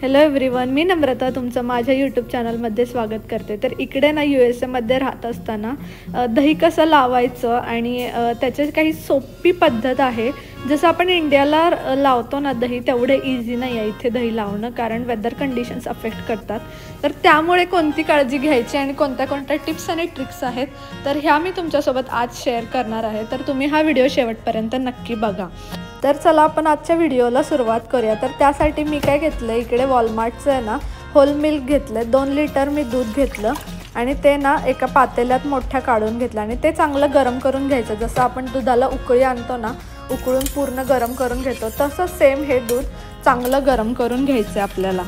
Hello everyone, मी नम्रता तुमचं माझ्या YouTube चॅनलमध्ये स्वागत करते। तर इकडे ना USA मध्ये राहत असताना दही कसं लावायचं आणि त्याची काही सोपी पद्धत आहे। जसं आपण इंडियाला लावतो ना दही, तेवढे इझी नाही आहे इथे दही लावणं, कारण वेदर कंडिशन्स अफेक्ट करतात। तर त्यामुळे कोणती काळजी घ्यायची आणि कोणत्या कोणत्या टिप्स आणि ट्रिक्स आहेत तर ह्या मी तुमच्यासोबत आज शेअर करणार आहे। तर तुम्ही हा व्हिडिओ शेवटपर्यंत नक्की बघा। तर चला आपण आजच्या व्हिडिओला सुरुवात करूया। तर त्यासाठी मी काय घेतलं, इकडे वॉलमार्टचं आहे ना होल मिल्क घेतलं, 2 लिटर मी दूध घेतलं आणि ते ना एका पातेल्यात मोठ्या काढून घेतलं आणि ते चांगलं गरम करून घ्यायचं। जसं आपण दुधाला उकळी आणतो ना, उकळून पूर्ण गरम करून घेतो, तसं सेम हे दूध चांगलं गरम करून घ्यायचं आपल्याला।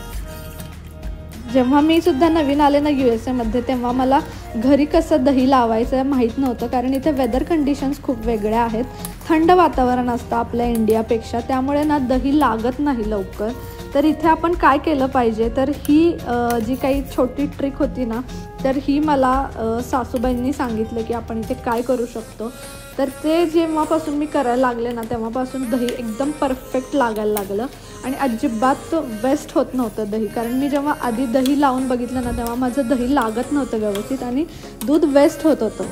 जेव्हा मी सुद्धा नवीन आले ना USA मध्ये, तेव्हा मला घरी कसं दही लावायचं माहीत नव्हतं, कारण इथे वेदर कंडिशन्स खूप वेगळ्या आहेत। थंड वातावरण असतं आपल्या इंडियापेक्षा, त्यामुळे ना दही लागत नाही लवकर। तर इथे आपण काय केलं पाहिजे, तर ही जी काही छोटी ट्रिक होती ना, तर ही मला सासूबाईंनी सांगितलं की आपण इथे काय करू शकतो। तर ते जेव्हापासून मी करायला लागले ना, तेव्हापासून दही एकदम परफेक्ट लागायला लागलं आणि अजिबात वेस्ट होत नव्हतं दही। कारण मी जेव्हा आधी दही लावून बघितलं ना, तेव्हा माझं दही लागत नव्हतं व्यवस्थित आणि दूध वेस्ट होत होतं।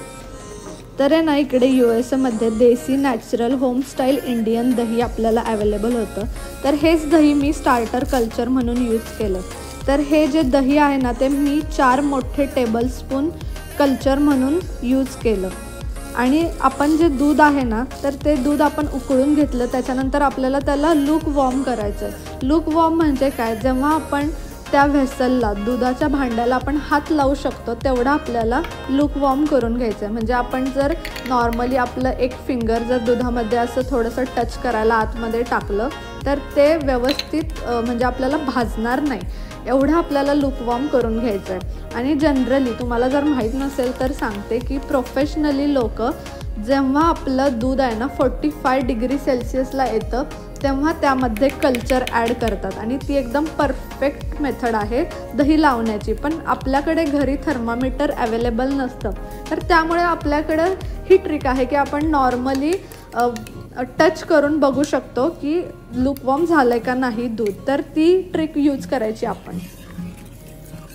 तर आहे ना, इकडे USA मध्ये देसी नॅचरल होम स्टाईल इंडियन दही आपल्याला अवेलेबल होतं। तर हेच दही मी स्टार्टर कल्चर म्हणून यूज केलं। तर हे जे दही आहे ना, ते मी 4 मोठे टेबलस्पून कल्चर म्हणून यूज केलं। आणि आपण जे दूध आहे ना, तर ते दूध आपण उकळून घेतलं, त्याच्यानंतर आपल्याला त्याला लूक वॉर्म करायचं आहे। लूक वॉर्म म्हणजे काय, जेव्हा आपण त्या व्हेसलला, दुधाच्या भांड्याला आपण हात लावू शकतो तेवढा आपल्याला लूक वॉर्म करून घ्यायचं आहे। म्हणजे आपण जर नॉर्मली आपलं एक फिंगर जर दुधामध्ये असं थोडंसं टच करायला आतमध्ये टाकलं, तर ते व्यवस्थित म्हणजे आपल्याला भाजणार नाही, एवढं आपल्याला लूक वॉर्म करून घ्यायचं आहे। आणि जनरली तुम्हाला जर माहीत नसेल तर सांगते की प्रोफेशनली लोक जेव्हा आपलं दूध आहे ना 45 डिग्री सेल्सिअसला येतं, तेव्हा त्यामध्ये कल्चर ॲड करतात आणि ती एकदम परफेक्ट मेथड आहे दही लावण्याची। पण आपल्याकडे घरी थर्मामीटर अवेलेबल नसतं, तर त्यामुळे आपल्याकडं ही ट्रिक आहे की आपण नॉर्मली टच करून बघू शकतो की लूकवॉर्म झालं का नाही दूध, तर ती ट्रिक यूज करायची आपण।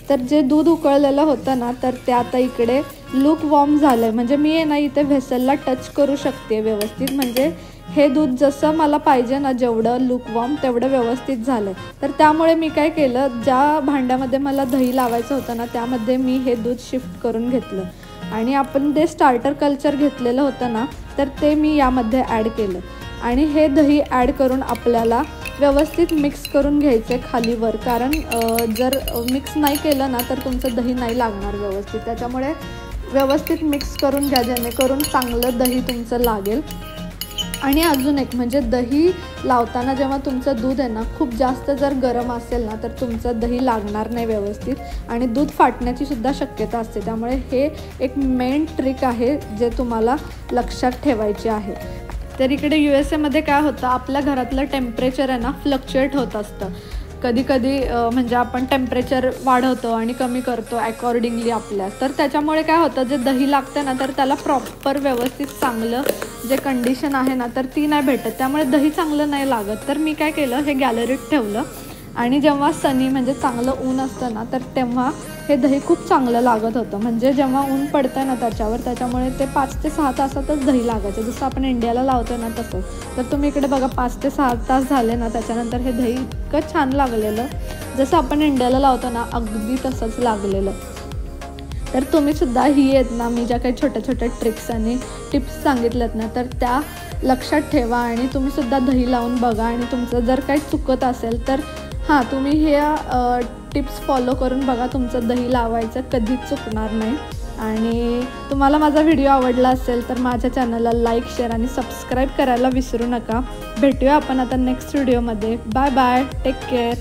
तर जे दूध उकळलेलं होतं ना, तर ते आता इकडे लूक वॉर्म झालं आहे। म्हणजे मी आहे ना इथे व्हेसलला टच करू शकते व्यवस्थित, म्हणजे हे दूध जसं मला पाहिजे ना, जेवढं लूक वॉर्म तेवढं व्यवस्थित झालं आहे। तर त्यामुळे मी काय केलं, ज्या भांड्यामध्ये मला दही लावायचं होतं ना, त्यामध्ये मी हे दूध शिफ्ट करून घेतलं आणि आपण ते स्टार्टर कल्चर घेतलेलं होतं ना, तर ते मी यामध्ये ॲड केलं आणि हे दही ॲड करून आपल्याला व्यवस्थित मिक्स करून घ्यायचं आहे खालीवर। कारण जर मिक्स नाही केलं ना, तर तुमचं दही नाही लागणार व्यवस्थित। त्याच्यामुळे व्यवस्थित मिक्स करून घ्या, जेणेकरून चांगलं दही तुमचं लागेल। आणि अजून एक म्हणजे दही लावताना जेव्हा तुमचं दूध आहे ना खूप जास्त जर गरम असेल ना, तर तुमचं दही लागणार नाही व्यवस्थित आणि दूध फाटण्याची सुद्धा शक्यता असते। त्यामुळे हे एक मेन ट्रिक आहे जे तुम्हाला लक्षात ठेवायचे आहे। तर इकडे USA मध्ये काय होतं, आपल्या घरातलं टेम्परेचर आहे ना फ्लक्च्युएट होत असतं। कधी कधी म्हणजे आपण टेम्परेचर वाढवतो आणि कमी करतो अकॉर्डिंगली आपल्या। तर त्याच्यामुळे काय होतं, जे दही लागतं ना, तर त्याला प्रॉपर व्यवस्थित चांगलं जे कंडिशन आहे ना, तर ती नाही भेटत, त्यामुळे दही चांगलं नाही लागत। तर मी काय केलं, हे गॅलरीत ठेवलं आणि जेव्हा सनी म्हणजे चांगलं ऊन असतं ना, तर तेव्हा हे दही खूप चांगलं लागत होतं। म्हणजे जेव्हा ऊन पडतं ना त्याच्यावर, त्याच्यामुळे ते 5 ते 6 तासातच दही लागायचं, जसं आपण इंडियाला लावतो ना तसं। तर तुम्ही इकडे बघा 5 ते 6 तास झाले ना, त्याच्यानंतर हे दही इतकं छान लागलेलं, जसं आपण इंडियाला लावतो ना अगदी तसंच लागलेलं। तर तुम्ही सुद्धा ही आहेत ना, मी ज्या काही छोट्या छोट्या ट्रिक्स आणि टिप्स सांगितल्यात ना, तर त्या लक्षात ठेवा आणि तुम्ही सुद्धा दही लावून बघा। आणि तुमचं जर काही चुकत असेल तर हां, तुम्ही ह्या टिप्स फॉलो करून बघा, तुमचं दही लावायचं कधीच चुकणार नाही। आणि तुम्हाला माझा व्हिडिओ आवडला असेल तर माझ्या चॅनलला लाईक, शेअर आणि सबस्क्राईब करायला विसरू नका। भेटूया आपण आता नेक्स्ट व्हिडिओमध्ये। Bye bye, take care.